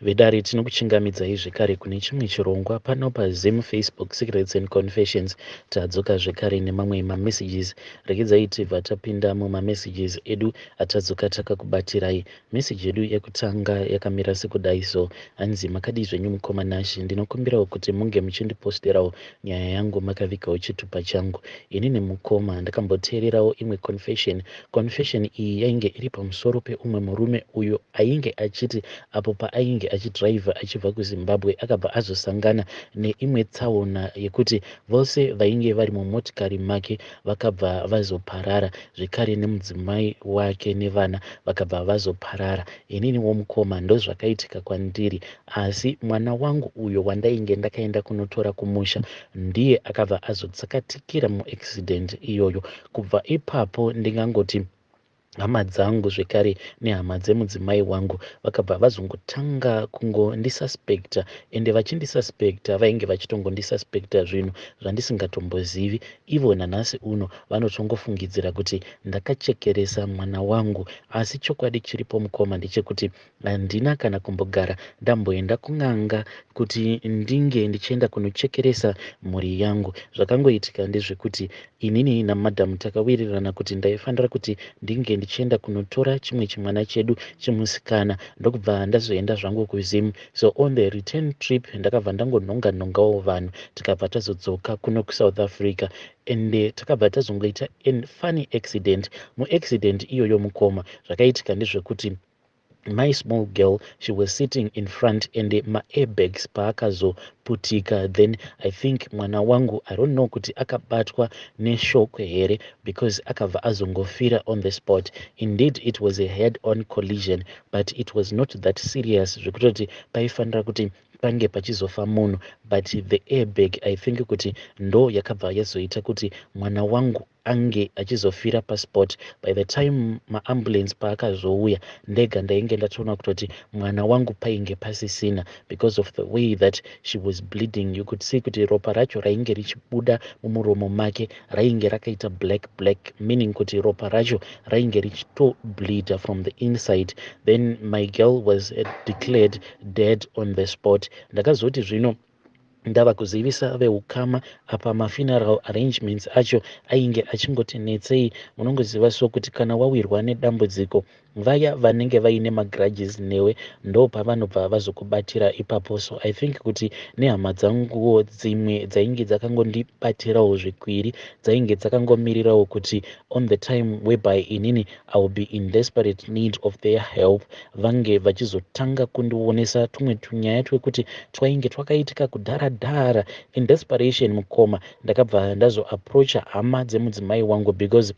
Vedare tinokuchingamidzai zvekare kune chimwe chirongwa pano paZim Facebook Secrets and Confessions. Tadzoka zvekare nemamwe mamessages. Regedzai tibva tapinda mumamessages edu atadzoka takakubatirai. Message yedu yekutanga yakamira sekudai so. Hanzi makadi zvenyu mukoma Nashi. Ndinokumbirawo kuti munge muchindiposterawo nyaya yangu makavikawo chitupa changu. Inini mukoma ndakamboteererawo imwe confession. Confession iyi yainge iri pamusoro peumwe murume uyo ainge achiti apo paainge achidhiraivha achibva kuZimbabwe akabva azosangana neimwe tsaona yekuti vose vainge vari mumotikari make vakabva vazoparara, zvekare nemudzimai wake nevana vakabva vazoparara. Inini womukoma ndozvakaitika kwandiri, asi mwana wangu uyo wandainge ndakaenda kunotora kumusha ndiye akabva azotsakatikira muaccident iyoyo. Kubva ipapo ndingangoti hama dzangu zvekare nehama dzemudzimai wangu vakabva vazongotanga kungondisuspekta, ende vachindisuspekta vainge vachitongondisuspekta zvinhu zvandisingatombozivi. Ivo nanhasi uno vanotongofungidzira kuti ndakachekeresa mwana wangu, asi chokwadi chiripo mukoma ndechekuti handina kana kumbogara ndamboenda kun'anga kuti ndinge ndichienda kunochekeresa mhuri yangu. Zvakangoitika ndezvekuti inini namadhamu takawirirana kuti ndaifanira kuti ndinge ndichienda kunotora chimwe chimwana chedu chimusikana ndokubva ndazoenda zvangu kuZim. So on the return trip ndakabva ndangonhonga-nhongawo vanhu tikabva tazodzoka kuno kuSouth Africa, ende takabva tazongoita funny accident. Muaccident iyoyo mukoma zvakaitika ndezvekuti my small girl, she was sitting in front and my airbags paakazoputika, then I think mwana wangu, I don't know kuti akabatwa neshoko here because akabva azongofira on the spot. Indeed it was a head-on collision, but it was not that serious zvekutoti paifanira kuti pange pachizofa munhu, but the airbag I think kuti ndo yakabva yazoita kuti mwana wangu ange achizofira paspot. By the time maambulance paakazouya ndega ndainge ndatoona kutoti mwana wangu painge pasisina because of the way that she was bleeding. You could see kuti ropa racho rainge richibuda mumuromo make rainge rakaita black, meaning kuti ropa racho rainge richitobleeda from the inside. Then my girl was declared dead on the spot. Ndakazoti zvino ndava kuzivisa veukama apa mafuneral arrangements acho ainge achingoti netsei. Munongoziva so kuti kana wawirwa nedambudziko vaya vanenge vaine magrudges newe ndo pavanobva vazokubatira ipapo. So I think kuti nehama dzanguwo dzimwe dzainge dzakangondibatirawo zvikwiri dzainge dzakangomirirawo kuti on the time whereby inini I will be in desperate need of their help vange vachizotanga kundionesa tumwe tunyaya twekuti twainge twakaitika kudharadhara. In desperation mukoma ndakabva ndazoapproacha hama dzemudzimai wangu because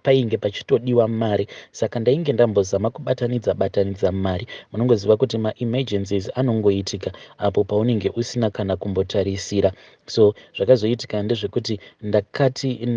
painge pachitodiwa mari, saka ndainge ndambozama kubatanidza mari. Munongoziva kuti ma-emergencies anongoitika apo paunenge usina kana kumbotarisira. So zvakazoitika ndezvekuti ndakati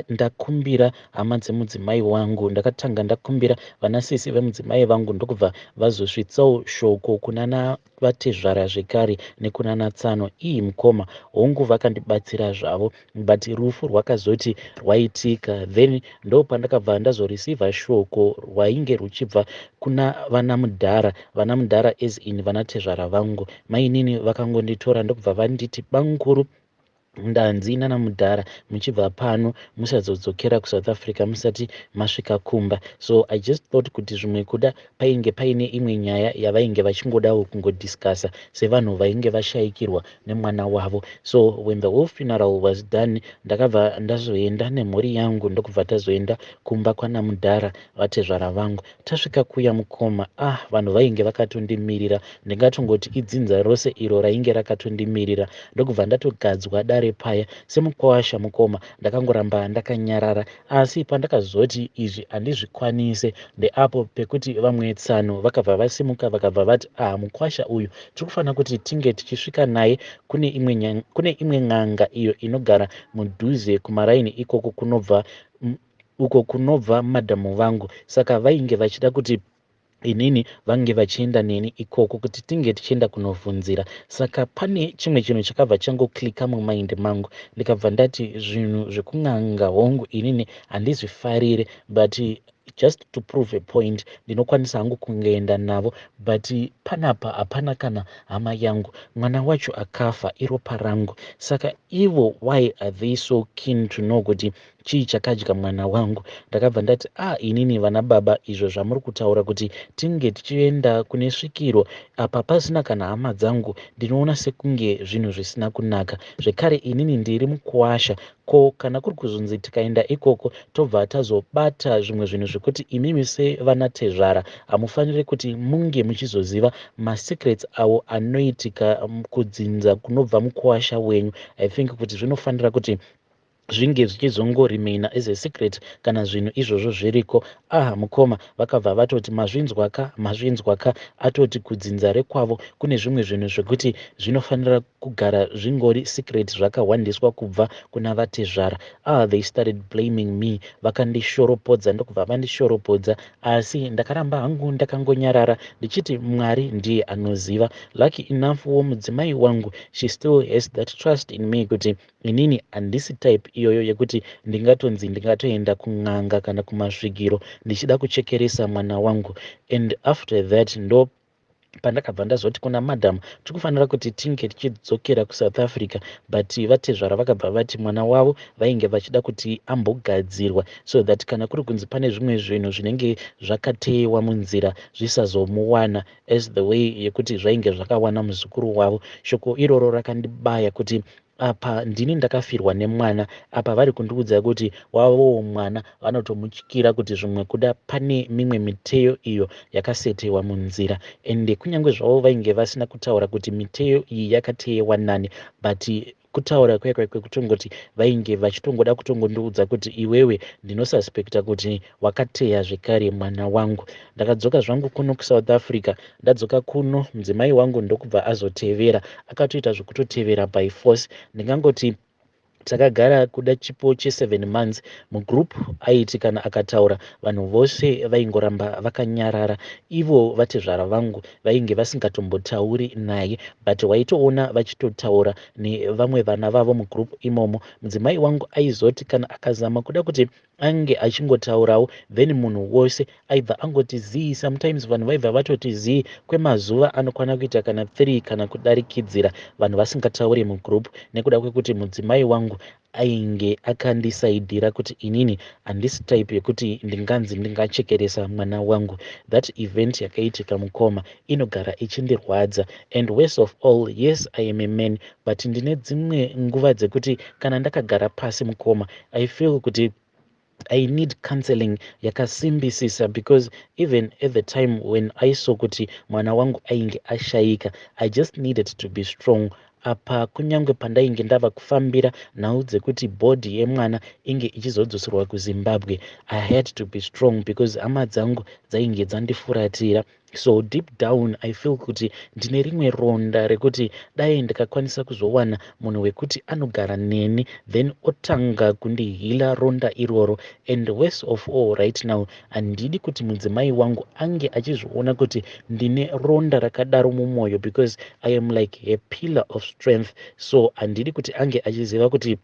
ndakumbira hama dzemudzimai wangu, ndakatanga ndakumbira vanasisi vemudzimai vangu ndokubva vazosvitsawo shoko kunana vatezvara zvekare nekunana Tsano. Iyi mukoma hongu vakandibatsira zvavo, but rufu rwakazoti rwaitika, then ndo pandakabva ndazoreceiva shoko rwainge ruchibva kuna vanamudhara as in vanatezvara vangu. Mainini vakangonditora ndokubva vanditi banguru ndanzi nanamudhara muchibva pano musazodzokera kuSouth Africa musati masvika kumba. So I just thought kuti zvimwe kuda painge paine imwe nyaya yavainge vachingodawo kungodiscassa sevanhu vainge vashayikirwa nemwana wavo. So when the whole funeral was done ndakabva ndazoenda nemhuri yangu ndokubva tazoenda kumba kwanamudhara vatezvara vangu. Tasvika kuya mukoma, vanhu vainge vakatondimirira, ndingatongoti idzinza rose iro rainge rakatondimirira. Ndokubva ndatogadzwa dare paya semukwasha mukoma, ndakangoramba ndakanyarara, asi pandakazoti izvi handizvikwanise ndeapo pekuti vamwe Tsano vakabva vasimuka vakabva vati mukwasha uyu tikufanira kuti tinge tichisvika naye kune imwe n'anga iyo inogara mudhuze kumaraini ikoko kunobva madhamu vangu. Saka vainge vachida kuti inini vange vachienda neni ikoko kuti tinge tichienda kunovhunzira. Saka pane chimwe chinhu chakabva changoklika mumaindi mangu, ndikabva ndati zvinhu zvekun'anga hongu inini handizvifarire, but just to prove a point ndinokwanisa hangu kungeenda navo, but panapa hapana kana hama yangu, mwana wacho akafa, iropa rangu. Saka ivo, why are they so keen to know kuti chii chakadya mwana wangu? Ndakabva ndati inini vana baba, izvo zvamuri kutaura kuti tinge tichienda kune svikiro apa pasina kana hama dzangu, ndinoona sekunge zvinhu zvisina kunaka. Zvekare inini ndiri mukuasha, ko kana kuri kuzonzi tikaenda ikoko tobva tazobata zvimwe zvinhu zvekuti imimi sevana tezvara hamufaniri kuti munge muchizoziva masecrets avo anoitika kudzinza kunobva mukuasha wenyu. I think kuti zvinofanira kuti zvinge zvichizongorimena as a secret kana zvinhu izvozvo zviriko. Mukoma vakabva vatoti mazvinzwaka, atoti kudzinza rekwavo kune zvimwe zvinhu zvekuti zvinofanira kugara zvingori secret, zvakahwandiswa kubva kuna vatezvara. They started blaming me, vakandishoropodza, ndokubva vandishoropodza, asi ndakaramba hangu ndakangonyarara ndichiti Mwari ndiye anoziva. Lucky enough mudzimai wangu, she still has that trust in me kuti inini handisi type iyoyo yekuti ndingatoenda kun'anga kana kumasvigiro ndichida kuchekeresa mwana wangu. And after that ndo pandakabva ndazoti kuna madam, tikufanira kuti tinge tichidzokera kuSouth Africa, but vatezvara vakabva vati mwana wavo vainge vachida kuti ambogadzirwa, so that kana kuri kunzi pane zvimwe zvinhu zvinenge zvakateyiwa munzira zvisazomuwana, as the way yekuti zvainge zvakawana muzukuru wavo. Shoko iroro rakandibaya kuti apa ndini ndakafirwa nemwana, apa vari kundiudza kuti wavowo mwana vanotomutyira kuti zvimwe kuda pane mimwe miteyo iyo yakasetewa munzira. Ende kunyange zvavo vainge vasina kutaura kuti miteyo iyi yakateyewa nani, but kutaura kwekwe kutongoti vainge vachitongoda kutongondiudza kuti iwewe ndinosuspekta kuti wakateya zvekare mwana wangu. Ndakadzoka zvangu kuno kuSouth Africa, ndadzoka kuno mudzimai wangu ndokubva azotevera, akatoita zvekutotevera by force. Ndingangoti takagara kuda chipo che7 months mugroup, aiti kana akataura vanhu vose vaingoramba vakanyarara. Ivo vatezvara vangu vainge vasingatombotauri naye, but waitoona vachitotaura nevamwe vana vavo mugroup imomo. Mudzimai wangu aizoti kana akazama kuda kuti ange achingotaurawo, then munhu wose aibva angoti zii. Sometimes vanhu vaibva vatoti zii kwemazuva anokwana kuita kana 3 kana kudarikidzira vanhu vasingatauri mugroup, nekuda kwekuti mudzimai wangu ainge akandisaidhira kuti inini handisi type yekuti ndinganzi ndingachekeresa mwana wangu. That event yakaitika mukoma inogara ichindirwadza, and worst of all, yes I am a man, but ndine dzimwe nguva dzekuti kana ndakagara pasi mukoma I feel kuti I need counseling yakasimbisisa, because even at the time when I saw kuti mwana wangu ainge ashaika, I just needed to be strong. Apa kunyange pandainge ndava kufambira nhau dzekuti bhodhi yemwana inge ichizodzoserwa kuZimbabwe, I had to be strong because hama dzangu dzainge dzandifuratira. So deep down I feel kuti ndine rimwe ronda rekuti dai ndikakwanisa kuzowana munhu wekuti anogara neni, then otanga kundihila ronda iroro. And worst of all right now, handidi kuti mudzimai wangu ange achizviona kuti ndine ronda rakadaro mumwoyo, because I am like a pillar of strength. So handidi kuti ange achiziva kuti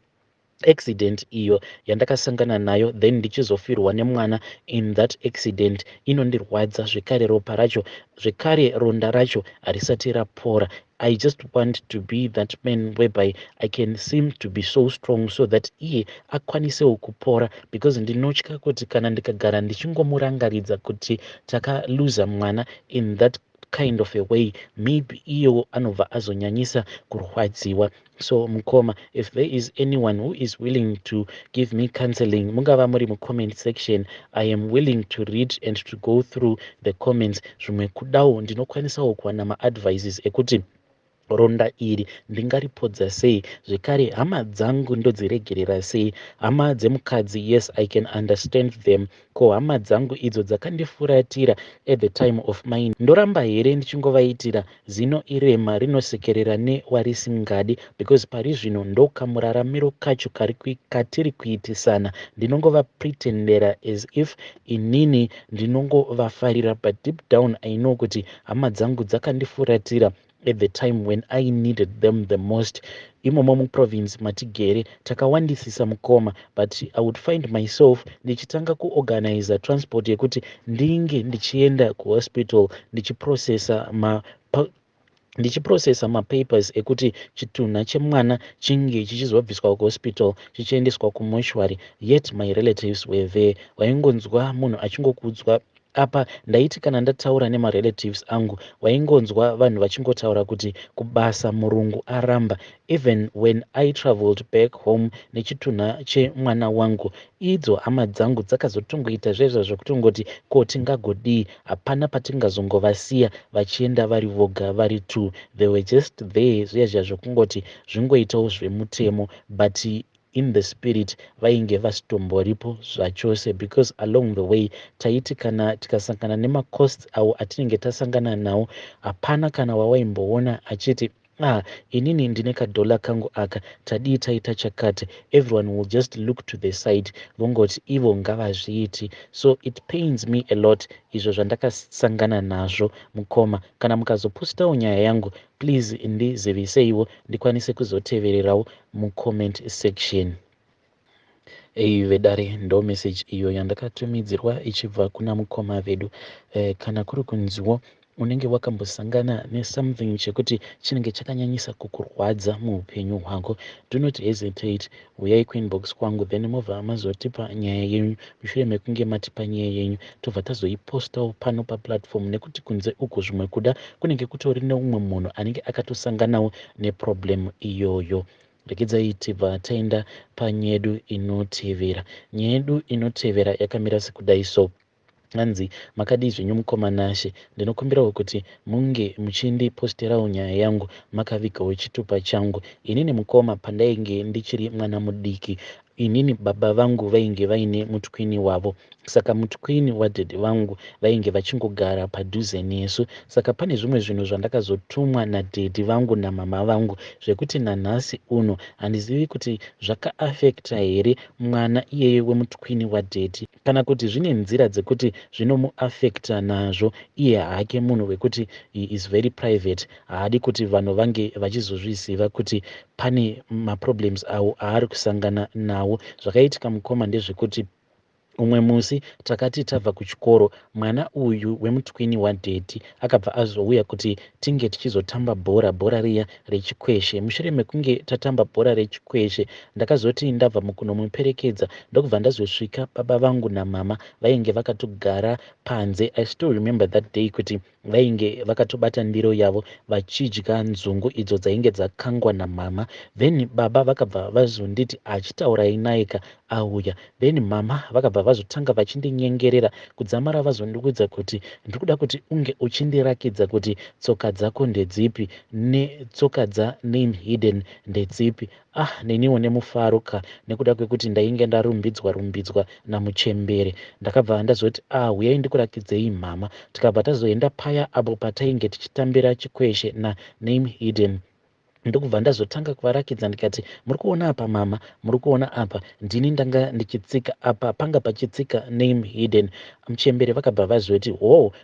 accident iyo yandakasangana nayo then ndichizofirwa nemwana in that accident inondirwadza zvekare, ropa racho zvekare, ronda racho harisati rapora. I just want to be that man whereby I can seem to be so strong so that iye akwanisewo kupora, because ndinotya kuti kana ndikagara ndichingomurangaridza kuti takaluza mwana in that kind of a way, maybe iyo anobva azonyanyisa kurwadziwa. So mukoma, if there is anyone who is willing to give me counseling, mungava muri mucomment section, I am willing to read and to go through the comments. Zvimwe kudawo ndinokwanisawo kuwana maadvices ekuti ronda iri ndingaripodza sei, zvekare hama dzangu ndodziregerera sei. Hama dzemukadzi, yes I can understand them, ko hama dzangu idzo dzakandifuratira at the time of mine, ndoramba here ndichingovaitira zino irema rinosekerera newarisingadi, because pari zvino ndo kamuraramiro kacho katiri kuitisana. Ndinongova pretendera as if inini ndinongovafarira, but deep down I know kuti hama dzangu dzakandifuratira at the time when I needed them the most. Imomo muprovince matigere takawandisisa mukoma, but I would find myself ndichitanga kuorganize transport yekuti ndinge ndichienda kuhospital ndichiprocessa mapapers ekuti chitunha chemwana chinge chichizobviswa kuhospital chichiendeswa kumoshwari, yet my relatives were there. Waingonzwa munhu achingokudzwa apa. Ndaiti kana ndataura nemarelatives angu waingonzwa vanhu vachingotaura kuti kubasa murungu aramba. Even when I traveled back home nechitunha chemwana wangu, idzo hama dzangu dzakazotongoita zvezvo zvokutongoti ko tingagodii, hapana patingazongovasiya vachienda vari voga vari two. They were just there, zviya zvokungoti zvingoitawo zvemutemo, but in the spirit vainge vasitomboripo zvachose, because along the way taiti kana tikasangana nemacosts avo atinenge tasangana nawo, hapana kana wawaimboona achiti inini ndine kadhola kangu aka tadii taita chakati. Everyone will just look to the side vongoti ivo ngavazviiti. So it pains me a lot izvo zvandakasangana nazvo mukoma. Kana mukazopostawo nyaya yangu, please ndizivise ndikwanise kuzotevererawo mucomment section. Vedare ndo message iyo yandakatumidzirwa ichibva kuna mukoma vedu. Kana kuri kunziwo unenge wakambosangana nesomething chekuti chinenge chakanyanyisa kukurwadza muupenyu hwako, do not hesitate, uyai kuinbox kwangu, then mobva mazotipa nyaya yenyu. Mushure mekunge matipa nyaya yenyu tobva tazoipostawo pano paplatform, nekuti kunze uko zvimwe kuda kunenge kutori neumwe munhu anenge akatosanganawo neproblem iyoyo. Regedzai tibva taenda panyaya yedu inotevera. Nyaya yedu inotevera yakamira sekudai so: hanzi makadii zvenyu mukoma Nashe, ndinokumbirawo kuti munge muchindiposterawo nyaya yangu makavigawo chitupa changu. Inini mukoma pandainge ndichiri mwana mudiki, inini baba vangu vainge vaine mutwini wavo, saka mutwini wadhedhe vangu vainge vachingogara padhuze nesu. Saka pane zvimwe zvinhu zvandakazotumwa nadhedhi vangu namama vangu zvekuti nanhasi uno handizivi kuti zvakaafekta here mwana iyeye wemutwini wadhedhi, kana kuti zvine nzira dzekuti zvinomuafekta nazvo iye hake munhu wekuti he is very private, haadi kuti vanhu vange vachizozviziva kuti pane maproblems awo aari kusangana nawo. Zvakaitika mukoma ndezvekuti umwe musi takati tabva kuchikoro, mwana uyu wemutwini wadhedhi akabva azouya kuti tinge tichizotamba bhora riya rechikweshe. Mushure mekunge tatamba bhora rechikweshe, ndakazoti ndabva mukunomuperekedza ndokubva ndazosvika baba vangu namama vainge vakatogara panze. I still remember that day kuti vainge vakatobata ndiro yavo vachidya nzungu idzo dzainge dzakangwa namama. Then baba vakabva vazonditi achitaurai naika auya, then mama vakabva vazotanga vachindinyengerera kudzamara vazondikudza kuti ndikuda kuti unge uchindirakidza kuti tsoka dzako ndedzipi netsoka dzaName Hidden ndedzipi. Neniwo nemufaro nekuda kwekuti ndainge ndarumbidzwa namuchembere. Ndakabva ndazoti uyai ndikurakidzei mama. Tikabva tazoenda paya apo patainge tichitambira chikweshe naName Hidden. Ndokubva ndazotanga kuvarakidza ndikati, muri kuona apa mama, muri kuona apa, ndini ndanga ndichitsika apa, panga pachitsika Name Hidden. Muchembere vakabva vazoti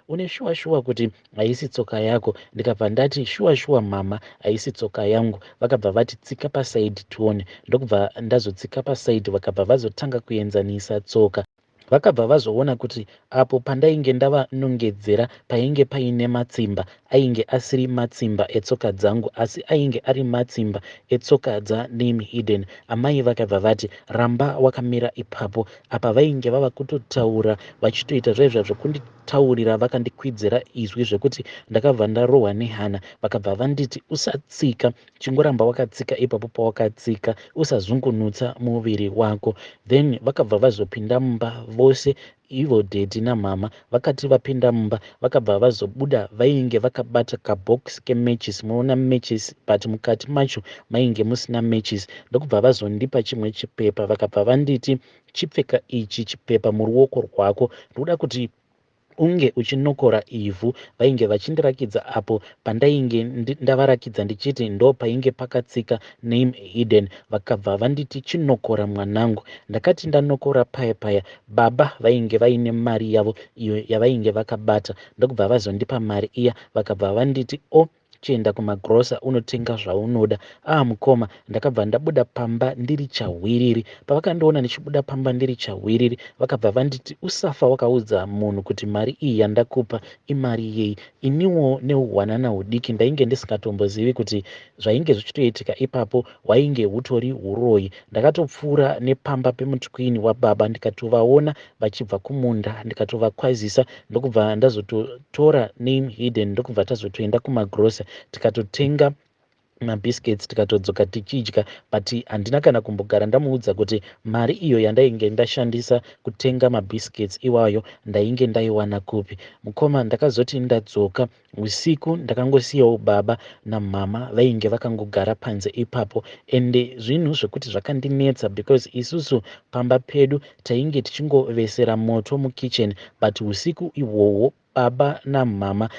une shuwa kuti haisi tsoka yako. Ndikabva ndati shuwa mama, haisi tsoka yangu. Vakabva vati tsika pasaidi tuone. Ndokubva ndazotsika pasaidi, vakabva vazotanga kuenzanisa tsoka. Vakabva vazoona kuti apo pandainge ndavanongedzera painge paine matsimba ainge asiri matsimba etsoka dzangu, asi ainge ari matsimba etsoka dzaName Hidden. Amai vakabva vati ramba wakamira ipapo. Apa vainge vava kutotaura vachitoita zvaizva zvokunditaurira vakandikwidzira izwi zvekuti ndakabva ndarohwa nehana. Vakabva vanditi usatsika, chingoramba wakatsika ipapo pawakatsika, usazungunutsa muviri wako. Then vakabva vazopinda mumba vose, ivo dhedhi namama vakati vapinda mumba vakabva vazobuda vainge vakabata kabhokisi kematches. Munoona matches but mukati macho mainge musina matches. Ndokubva vazondipa chimwe chipepa vakabva vanditi chipfeka ichi chipepa muruoko rwako, ndokuda kuti unge uchinokora ivhu. Vainge vachindirakidza apo pandainge ndavarakidza ndichiti ndo painge pakatsika Name Hidden. Vakabva vanditi chinokora mwanangu. Ndakati ndanokora paya baba vainge vaine mari yavo iyo yavainge vakabata. Ndokubva vazondipa mari iya vakabva vanditi uchienda kumagrosa unotenga zvaunoda. Mukoma ndakabva ndabuda pamba ndiri chahwiriri. Pavakandiona ndichibuda pamba ndiri chahwiriri vakabva vanditi usafa wakaudza munhu kuti mari iyi yandakupa imari yei. Iniwo neuhwanana hudiki ndainge ndisingatombozivi kuti zvainge zvichitoitika ipapo hwainge hutori huroyi. Ndakatopfuura nepamba pemutwini wababa ndikatovaona vachibva kumunda ndikatovakwazisa ndokubva ndazototora name hidden ndokubva tazotoenda kumagrosa tikatotenga mabiscuits tikatodzoka tichidya, but handina kana kumbogara ndamuudza kuti mari iyo yandainge ndashandisa kutenga mabiscuits iwayo ndainge ndaiwana kupi. Mukoma ndakazoti ndadzoka usiku ndakangosiyawo baba namama vainge vakangogara panze ipapo, ende zvinhu zvekuti zvakandinetsa because isusu pamba pedu tainge tichingovesera moto mukitchen, but usiku ihwohwo baba namama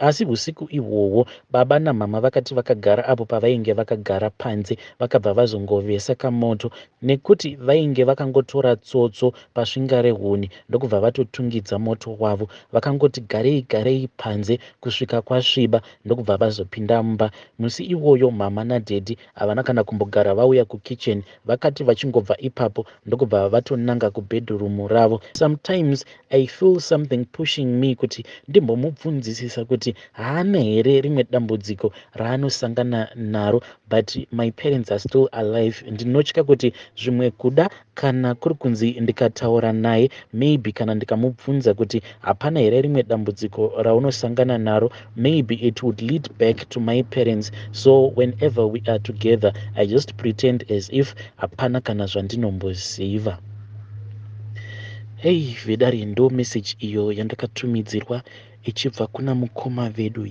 asi usiku ihwohwo baba namama vakati vakagara apo pavainge vakagara panze vakabva vazongovesa kamoto nekuti vainge vakangotora tsotso pasvinga rehuni ndokubva vatotungidza moto wavo. Vakangoti garei panze kusvika kwasviba ndokubva vazopinda mumba. Musi iwoyo mama nadhedhi havana kana kumbogara vauya kukitchen, vakati vachingobva ipapo ndokubva vatonanga kubhedhurumu ravo. Sometimes I feel something pushing me kuti ndimbomubvunzisisa kuti haana here rimwe dambudziko raanosangana naro, but my parents are still alive. Ndinotya kuti zvimwe kuda kana kuri kunzi ndikataura naye maybe kana ndikamubvunza kuti hapana here rimwe dambudziko raunosangana naro, maybe it would lead back to my parents. So whenever we are together I just pretend as if hapana kana zvandinomboziva. Hey vedari, ndo message iyo yandakatumidzirwa ichibva kuna mukoma vedu.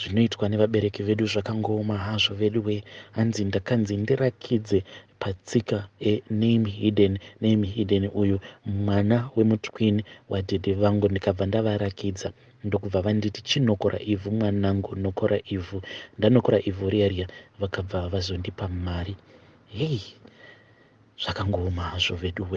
Zvinoitwa nevabereki vedu zvakangooma hazvo vedu hanzi ndakanzi ndirakidze patsika name hidden uyu mwana wemutwin wadhedhe vangu, ndikabva ndavarakidza ndokubva vanditi chinokora ivhu mwanangu, nokora ivhu. Ndanokora ivhu riya vakabva vazondipa mari. Hey, zvakangooma hazvo vedu